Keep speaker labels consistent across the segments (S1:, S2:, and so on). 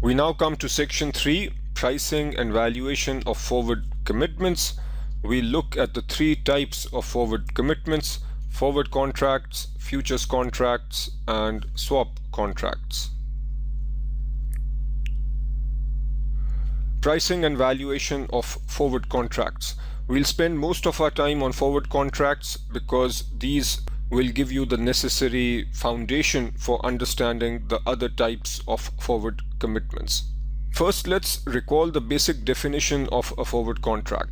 S1: We now come to section 3, pricing and valuation of forward commitments. We look at the three types of forward commitments: forward contracts, futures contracts, and swap contracts. Pricing and valuation of forward contracts. We'll spend most of our time on forward contracts because these will give you the necessary foundation for understanding the other types of forward commitments. First, let's recall the basic definition of a forward contract.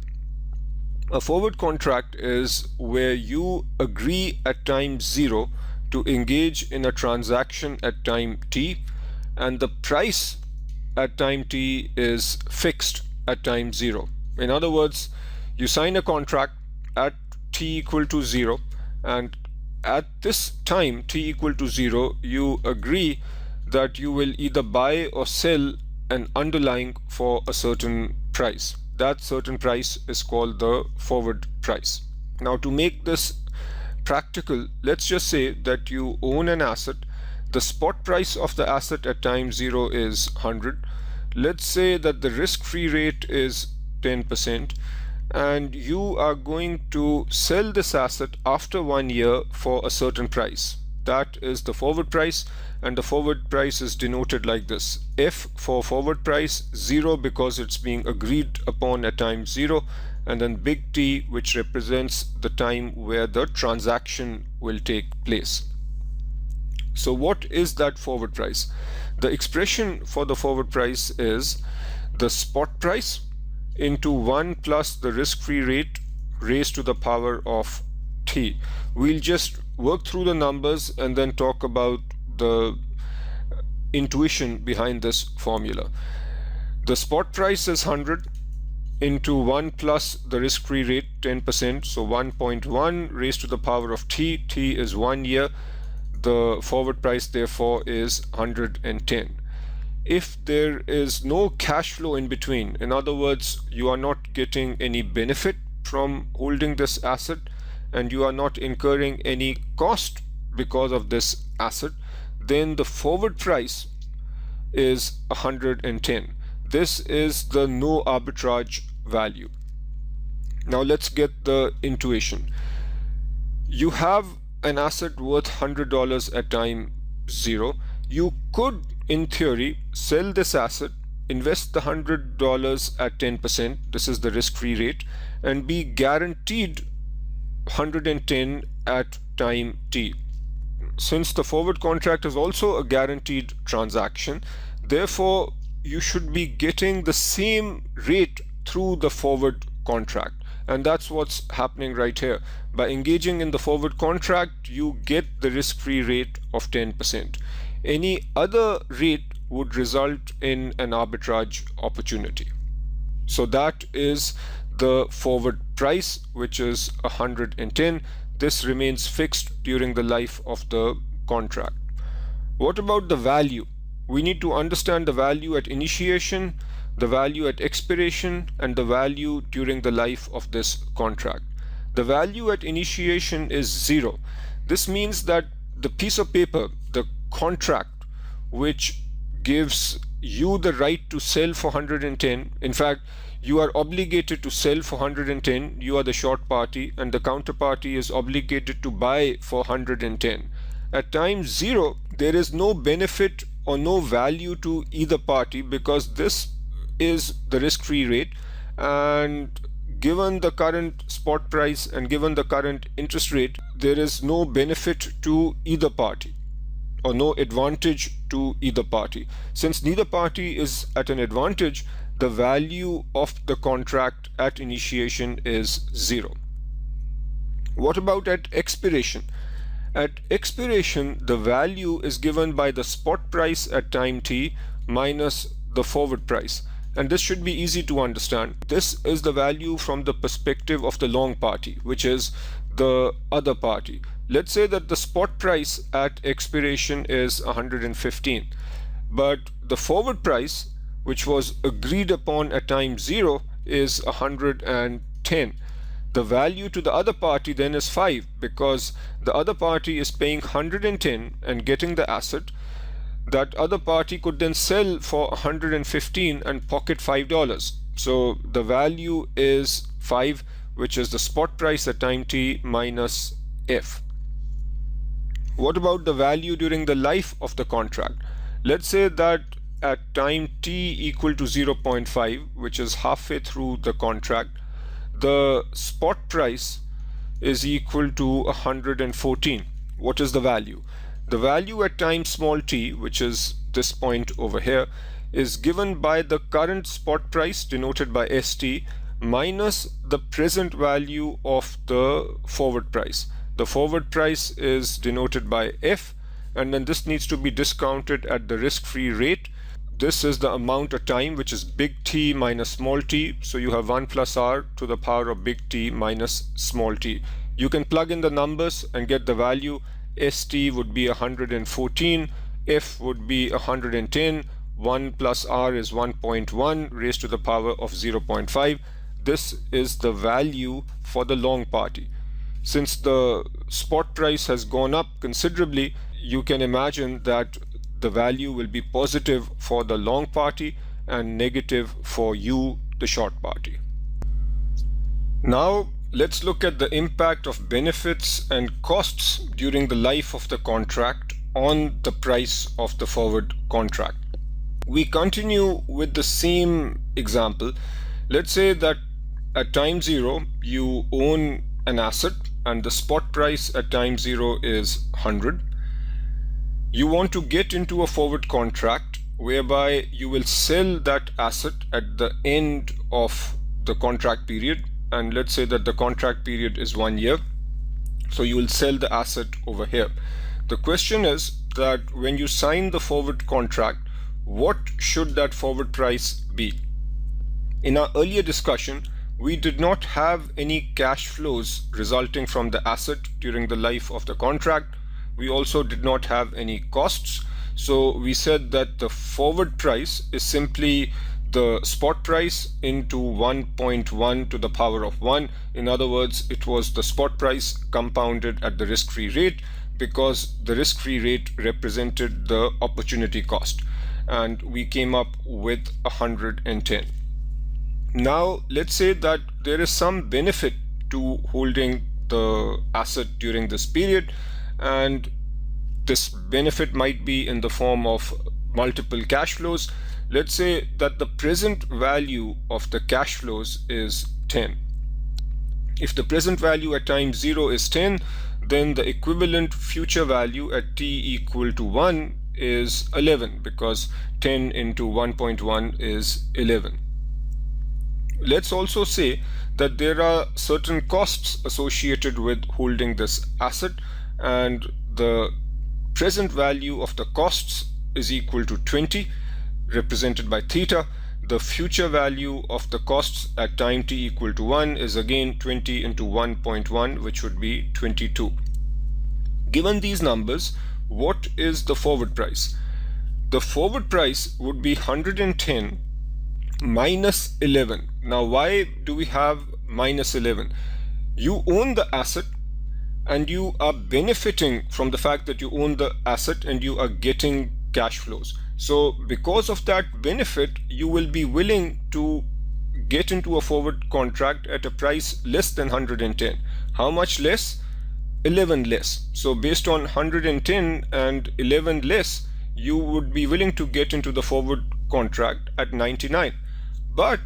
S1: A forward contract is where you agree at time 0 to engage in a transaction at time t, and the price at time t is fixed at time 0. In other words, you sign a contract at t equal to 0, and at this time t equal to 0, you agree that you will either buy or sell an underlying for a certain price. That certain price is called the forward price. Now, to make this practical, let's just say that you own an asset. The spot price of the asset at time 0 is 100. Let's say that the risk-free rate is 10%, and you are going to sell this asset after 1 year for a certain price. That is the forward price, and the forward price is denoted like this: F for forward price, 0 because it's being agreed upon at time 0, and then big T, which represents the time where the transaction will take place. So what is that forward price? The expression for the forward price is the spot price into 1 plus the risk-free rate raised to the power of t. We'll just work through the numbers and then talk about the intuition behind this formula. The spot price is 100 into 1 plus the risk-free rate 10%, so 1.1 raised to the power of t. T is 1 year. The forward price therefore is 110. If there is no cash flow in between, in other words, you are not getting any benefit from holding this asset and you are not incurring any cost because of this asset, then the forward price is 110. This is the no arbitrage value. Now let's get the intuition. You have an asset worth $100 at time 0. You could, in theory, sell this asset, invest the $100 at 10%, this is the risk-free rate, and be guaranteed 110 at time t. Since the forward contract is also a guaranteed transaction, therefore you should be getting the same rate through the forward contract. And that's what's happening right here. By engaging in the forward contract, you get the risk-free rate of 10%. Any other rate would result in an arbitrage opportunity. So that is the forward price, which is 110. This remains fixed during the life of the contract. What about the value? We need to understand the value at initiation, the value at expiration, and the value during the life of this contract. The value at initiation is 0. This means that the piece of paper, the contract, which gives you the right to sell for 110, in fact, you are obligated to sell for 110, you are the short party, and the counterparty is obligated to buy for 110. At time 0, there is no benefit or no value to either party because this is the risk-free rate, and given the current spot price and given the current interest rate, there is no benefit to either party or no advantage to either party. Since neither party is at an advantage, the value of the contract at initiation is 0. What about at expiration? At expiration, the value is given by the spot price at time t minus the forward price. And this should be easy to understand. This is the value from the perspective of the long party, which is the other party. Let's say that the spot price at expiration is 115, but the forward price, which was agreed upon at time 0, is 110. The value to the other party then is 5 because the other party is paying 110 and getting the asset. that other party could then sell for 115 and pocket $5. So the value is 5, which is the spot price at time t minus f. What about the value during the life of the contract? Let's say that at time t equal to 0.5, which is halfway through the contract, the spot price is equal to 114. What is the value? The value at time small t, which is this point over here, is given by the current spot price denoted by ST minus the present value of the forward price. The forward price is denoted by F, and then this needs to be discounted at the risk-free rate. This is the amount of time, which is big T minus small t. So you have 1 plus R to the power of big T minus small t. You can plug in the numbers and get the value. ST would be 114, F would be 110, 1 plus R is 1.1 raised to the power of 0.5. This is the value for the long party. Since the spot price has gone up considerably, you can imagine that the value will be positive for the long party and negative for you, the short party. Now let's look at the impact of benefits and costs during the life of the contract on the price of the forward contract. We continue with the same example. Let's say that at time 0 you own an asset and the spot price at time 0 is 100. You want to get into a forward contract whereby you will sell that asset at the end of the contract period, and let's say that the contract period is 1 year, so you will sell the asset over here. The question is that when you sign the forward contract, what should that forward price be? In our earlier discussion, we did not have any cash flows resulting from the asset during the life of the contract. We also did not have any costs. So we said that the forward price is simply the spot price into 1.1 to the power of 1. In other words, it was the spot price compounded at the risk-free rate, because the risk-free rate represented the opportunity cost, and we came up with 110. Now let's say that there is some benefit to holding the asset during this period, and this benefit might be in the form of multiple cash flows. Let's say that the present value of the cash flows is 10. If the present value at time 0 is 10, then the equivalent future value at t equal to 1 is 11, because 10 into 1.1 is 11. Let's also say that there are certain costs associated with holding this asset, and the present value of the costs is equal to 20, represented by theta. The future value of the costs at time t equal to 1 is again 20 into 1.1, which would be 22. Given these numbers, what is the forward price? The forward price would be 110 minus 11. Now why do we have minus 11? You own the asset and you are benefiting from the fact that you own the asset and you are getting cash flows. So because of that benefit, you will be willing to get into a forward contract at a price less than 110. How much less? 11 less. So based on 110 and 11 less, you would be willing to get into the forward contract at 99. But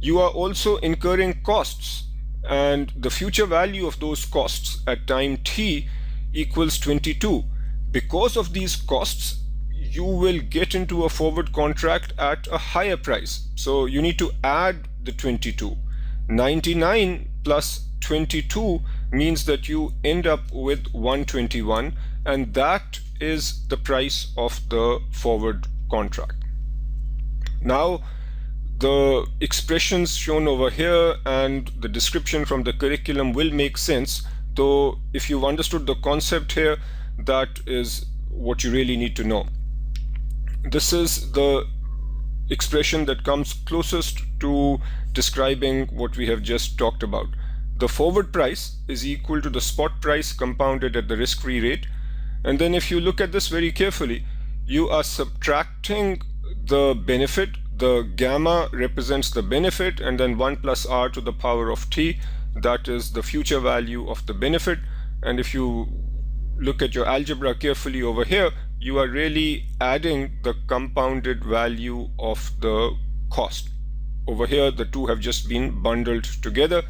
S1: you are also incurring costs, and the future value of those costs at time t equals 22. Because of these costs, you will get into a forward contract at a higher price. So you need to add the 22. 99 plus 22 means that you end up with 121, and that is the price of the forward contract. Now, the expressions shown over here and the description from the curriculum will make sense, though if you've understood the concept here, that is what you really need to know. This is the expression that comes closest to describing what we have just talked about. The forward price is equal to the spot price compounded at the risk-free rate. And then if you look at this very carefully, you are subtracting the benefit. The gamma represents the benefit, and then 1 plus r to the power of t, that is the future value of the benefit. And if you look at your algebra carefully over here, you are really adding the compounded value of the cost. Over here, the two have just been bundled together,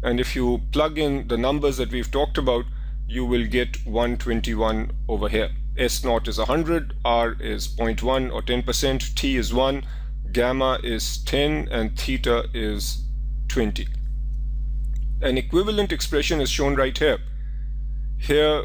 S1: and if you plug in the numbers that we've talked about, you will get 121 over here. S0 is 100, R is 0.1 or 10%, T is 1, gamma is 10, and theta is 20. An equivalent expression is shown right here. Here,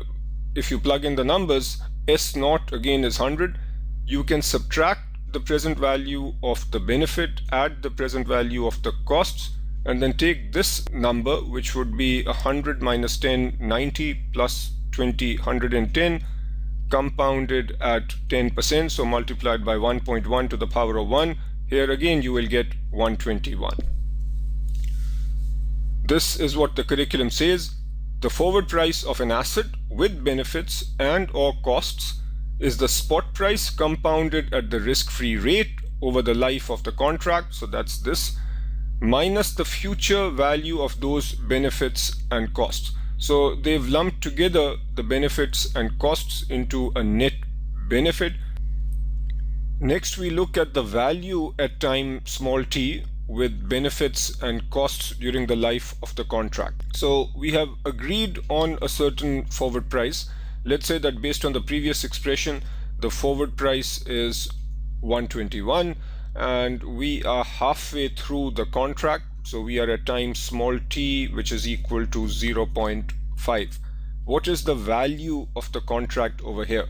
S1: if you plug in the numbers, S0 again is 100. You can subtract the present value of the benefit, add the present value of the costs, and then take this number, which would be 100 minus 10, 90, plus 20, 110, compounded at 10%, so multiplied by 1.1 to the power of 1. Here again you will get 121. This is what the curriculum says. The forward price of an asset with benefits and or costs is the spot price compounded at the risk-free rate over the life of the contract, so that's this, minus the future value of those benefits and costs. So they've lumped together the benefits and costs into a net benefit. Next, we look at the value at time small t with benefits and costs during the life of the contract. So we have agreed on a certain forward price. Let's say that based on the previous expression, the forward price is 121, and we are halfway through the contract. So we are at time small t, which is equal to 0.5. What is the value of the contract over here?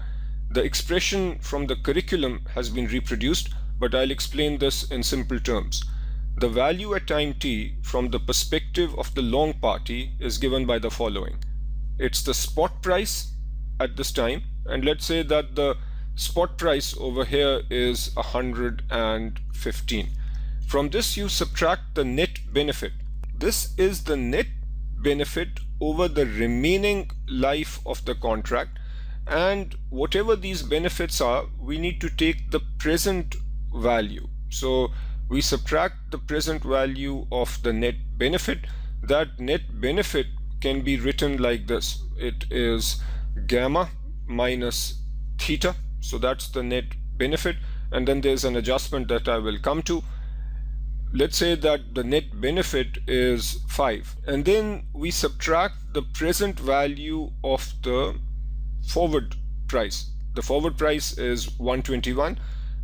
S1: The expression from the curriculum has been reproduced, but I'll explain this in simple terms. The value at time t from the perspective of the long party is given by the following. It's the spot price at this time, and let's say that the spot price over here is 115. From this you subtract the net benefit. This is the net benefit over the remaining life of the contract, and whatever these benefits are, we need to take the present value. So we subtract the present value of the net benefit. That net benefit can be written like this. It is gamma minus theta, so that's the net benefit, and then there's an adjustment that I will come to. Let's say that the net benefit is 5, and then we subtract the present value of the forward price. The forward price is 121.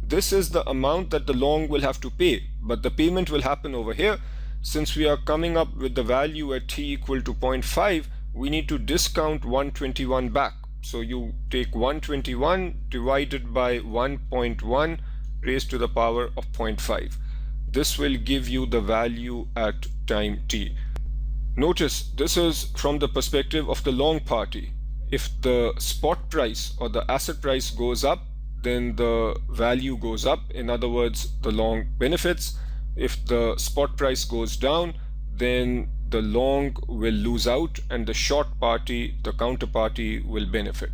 S1: This is the amount that the long will have to pay, but the payment will happen over here. Since we are coming up with the value at t equal to 0.5, we need to discount 121 back. So you take 121 divided by 1.1 raised to the power of 0.5. This will give you the value at time t. Notice this is from the perspective of the long party. If the spot price or the asset price goes up, then the value goes up. In other words, the long benefits. If the spot price goes down, then the long will lose out, and the short party, the counterparty, will benefit.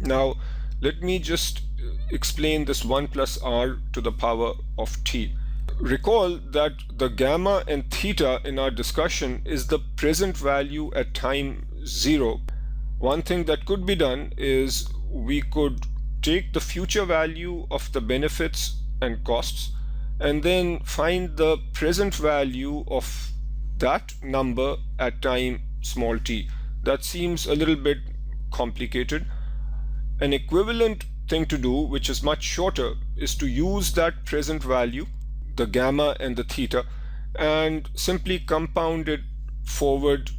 S1: Now, let me just explain this 1 plus r to the power of t. Recall that the gamma and theta in our discussion is the present value at time 0. One thing that could be done is we could take the future value of the benefits and costs and then find the present value of that number at time small t. That seems a little bit complicated. An equivalent thing to do, which is much shorter, is to use that present value, the gamma and the theta, and simply compound it forward.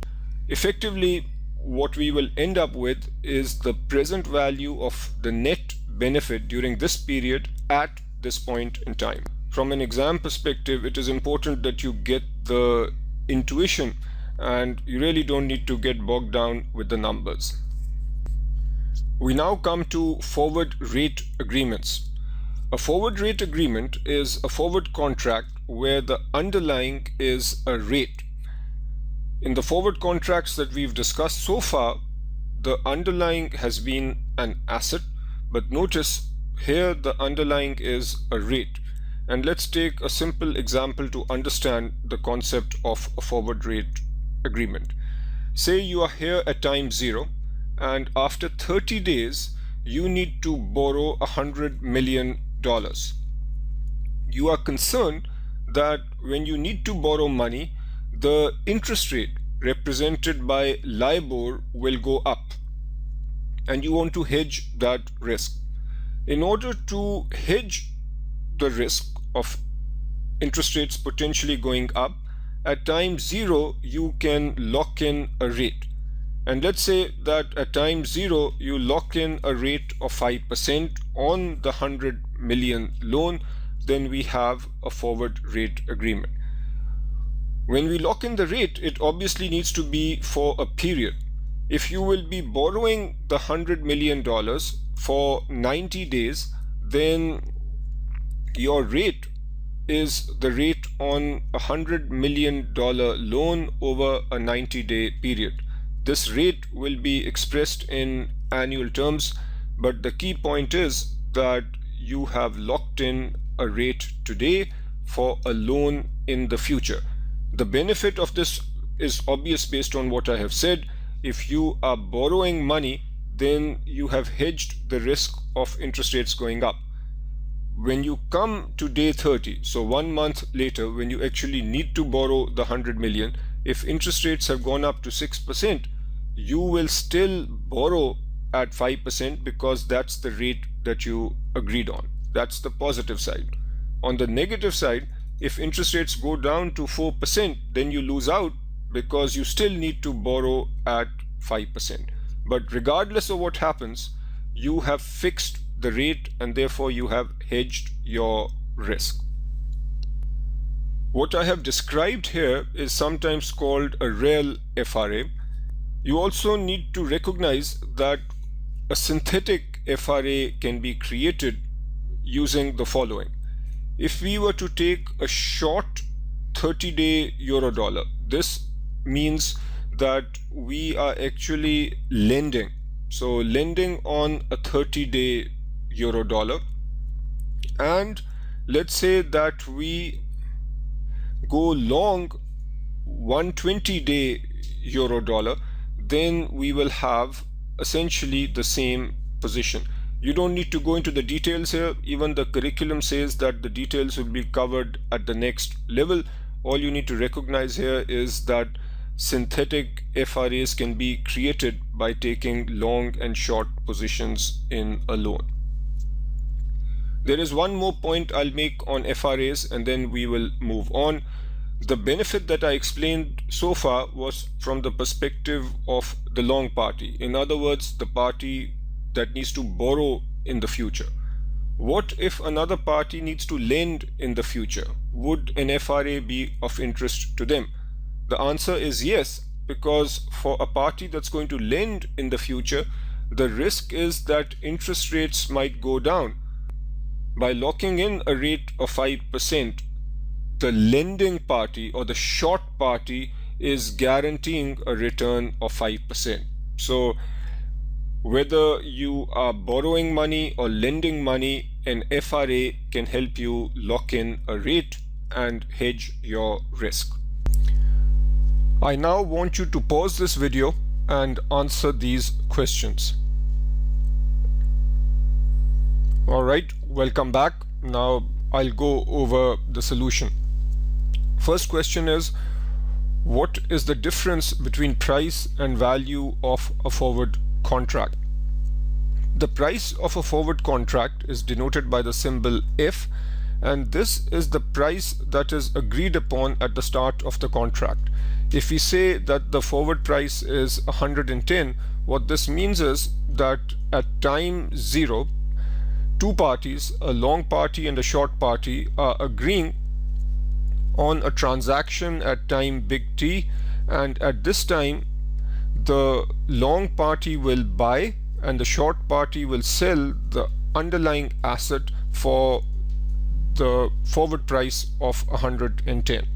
S1: Effectively, what we will end up with is the present value of the net benefit during this period at this point in time. From an exam perspective, it is important that you get the intuition and you really don't need to get bogged down with the numbers. We now come to forward rate agreements. A forward rate agreement is a forward contract where the underlying is a rate. In the forward contracts that we've discussed so far, the underlying has been an asset, but notice here the underlying is a rate. And let's take a simple example to understand the concept of a forward rate agreement. Say you are here at time 0, and after 30 days you need to borrow $100 million. You are concerned that when you need to borrow money, the interest rate represented by LIBOR will go up, and you want to hedge that risk. In order to hedge the risk of interest rates potentially going up, at time 0 you can lock in a rate. And let's say that at time 0 you lock in a rate of 5% on the 100 million loan, then we have a forward rate agreement. When we lock in the rate, it obviously needs to be for a period. If you will be borrowing the $100 million for 90 days, then your rate is the rate on a $100 million loan over a 90-day period. This rate will be expressed in annual terms, but the key point is that you have locked in a rate today for a loan in the future. The benefit of this is obvious based on what I have said. If you are borrowing money, then you have hedged the risk of interest rates going up. When you come to day 30, so 1 month later, when you actually need to borrow the 100 million, if interest rates have gone up to 6%, you will still borrow at 5% because that's the rate that you agreed on. That's the positive side. On the negative side, if interest rates go down to 4%, then you lose out because you still need to borrow at 5%. But regardless of what happens, you have fixed the rate and therefore you have hedged your risk. What I have described here is sometimes called a real FRA. You also need to recognize that a synthetic FRA can be created using the following. If we were to take a short 30-day euro dollar, this means that we are actually lending. So lending on a 30-day euro dollar, and let's say that we go long 120-day euro dollar, then we will have essentially the same position. You don't need to go into the details here. Even the curriculum says that the details will be covered at the next level. All you need to recognize here is that synthetic FRAs can be created by taking long and short positions in a loan. There is one more point I'll make on FRAs and then we will move on. The benefit that I explained so far was from the perspective of the long party. In other words, the party that needs to borrow in the future. What if another party needs to lend in the future? Would an FRA be of interest to them? The answer is yes, because for a party that's going to lend in the future, the risk is that interest rates might go down. By locking in a rate of 5%, the lending party or the short party is guaranteeing a return of 5%. So whether you are borrowing money or lending money, an FRA can help you lock in a rate and hedge your risk. I now want you to pause this video and answer these questions. Alright, welcome back. Now I'll go over the solution. First question is, what is the difference between price and value of a forward contract? The price of a forward contract is denoted by the symbol F, and this is the price that is agreed upon at the start of the contract. If we say that the forward price is 110, what this means is that at time 0, two parties, a long party and a short party, are agreeing on a transaction at time big T, and at this time the long party will buy and the short party will sell the underlying asset for the forward price of 110.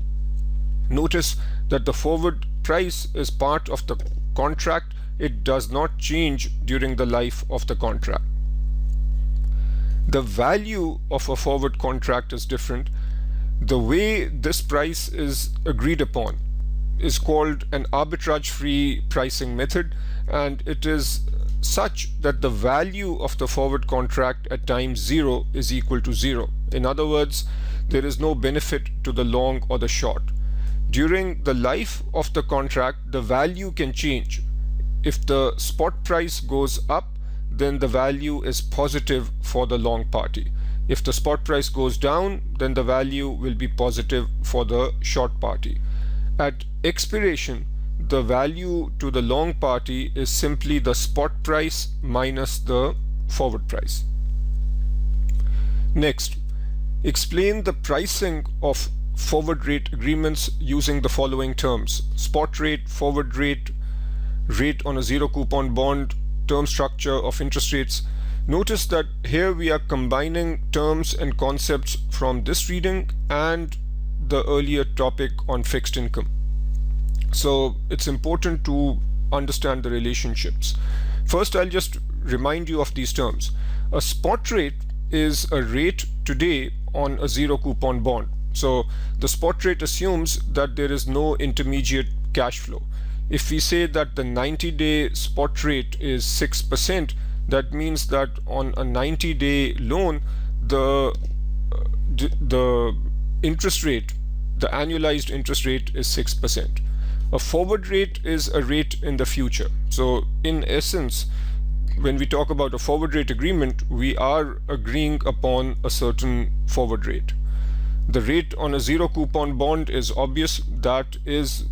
S1: Notice that the forward price is part of the contract. It does not change during the life of the contract. The value of a forward contract is different. The way this price is agreed upon is called an arbitrage-free pricing method, and it is such that the value of the forward contract at time 0 is equal to 0. In other words, there is no benefit to the long or the short. During the life of the contract, the value can change. If the spot price goes up, then the value is positive for the long party. If the spot price goes down, then the value will be positive for the short party. At expiration, the value to the long party is simply the spot price minus the forward price. Next, explain the pricing of forward rate agreements using the following terms: spot rate, forward rate, rate on a zero coupon bond, term structure of interest rates. Notice that here we are combining terms and concepts from this reading and the earlier topic on fixed income. So it's important to understand the relationships. First, I'll just remind you of these terms. A spot rate is a rate today on a zero coupon bond. So the spot rate assumes that there is no intermediate cash flow. If we say that the 90-day spot rate is 6%, that means that on a 90-day loan, the interest rate, the annualized interest rate is 6%. A forward rate is a rate in the future. So in essence, when we talk about a forward rate agreement, we are agreeing upon a certain forward rate. The rate on a zero coupon bond is obvious. That is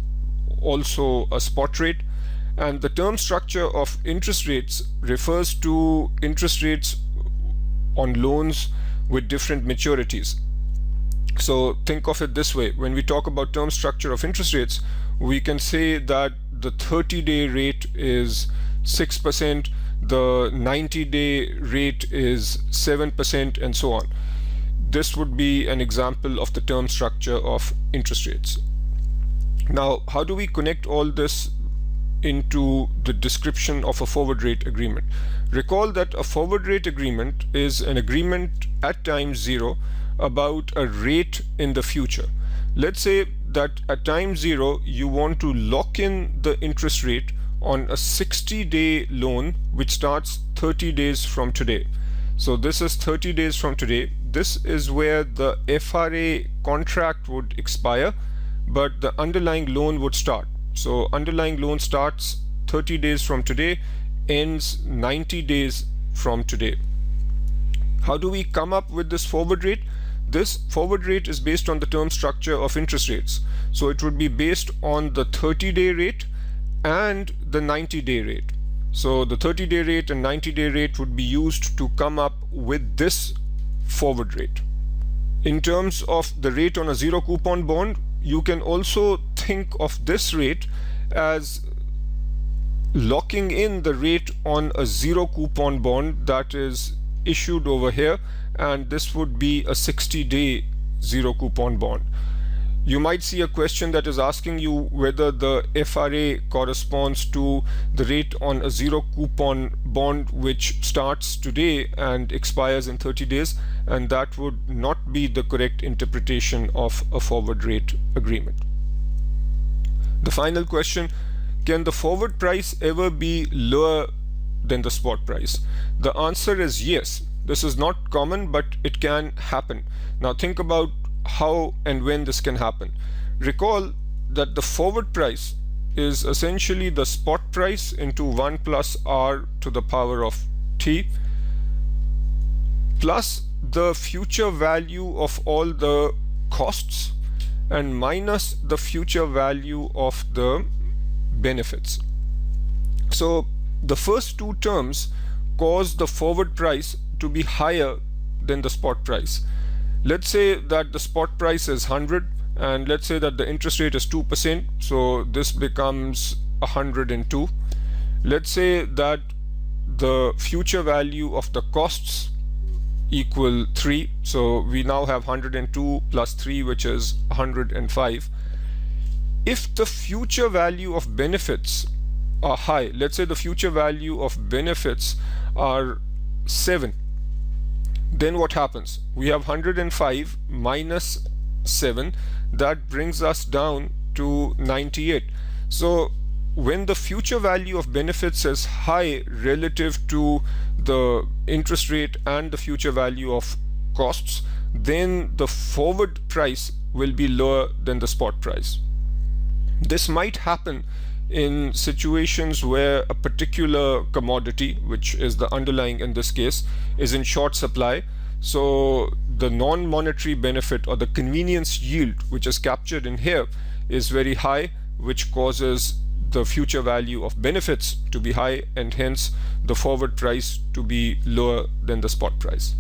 S1: also a spot rate. And the term structure of interest rates refers to interest rates on loans with different maturities. So think of it this way: when we talk about term structure of interest rates, we can say that the 30-day rate is 6%, the 90-day rate is 7%, and so on. This would be an example of the term structure of interest rates. Now, how do we connect all this into the description of a forward rate agreement? Recall that a forward rate agreement is an agreement at time 0 about a rate in the future. Let's say that at time 0 you want to lock in the interest rate on a 60-day loan which starts 30 days from today. So this is 30 days from today. This is where the FRA contract would expire, but the underlying loan would start. So underlying loan starts 30 days from today, ends 90 days from today. How do we come up with this forward rate? This forward rate is based on the term structure of interest rates. So it would be based on the 30-day rate and the 90-day rate. So the 30-day rate and 90-day rate would be used to come up with this forward rate. In terms of the rate on a zero coupon bond, you can also think of this rate as locking in the rate on a zero coupon bond that is issued over here, and this would be a 60-day zero coupon bond. You might see a question that is asking you whether the FRA corresponds to the rate on a zero coupon bond which starts today and expires in 30 days, and that would not be the correct interpretation of a forward rate agreement. The final question: can the forward price ever be lower than the spot price? The answer is yes. This is not common, but it can happen. Now think about how and when this can happen. Recall that the forward price is essentially the spot price into 1 plus r to the power of t plus the future value of all the costs and minus the future value of the benefits. So the first two terms cause the forward price to be higher than the spot price. Let's say that the spot price is 100, and let's say that the interest rate is 2%, so this becomes 102. Let's say that the future value of the costs equal 3, so we now have 102 plus 3, which is 105. If the future value of benefits are high, let's say the future value of benefits are 7, then what happens? We have 105 minus 7, that brings us down to 98. So when the future value of benefits is high relative to the interest rate and the future value of costs, then the forward price will be lower than the spot price. This might happen in situations where a particular commodity, which is the underlying in this case, is in short supply. So the non-monetary benefit or the convenience yield, which is captured in here, is very high, which causes the future value of benefits to be high, and hence the forward price to be lower than the spot price.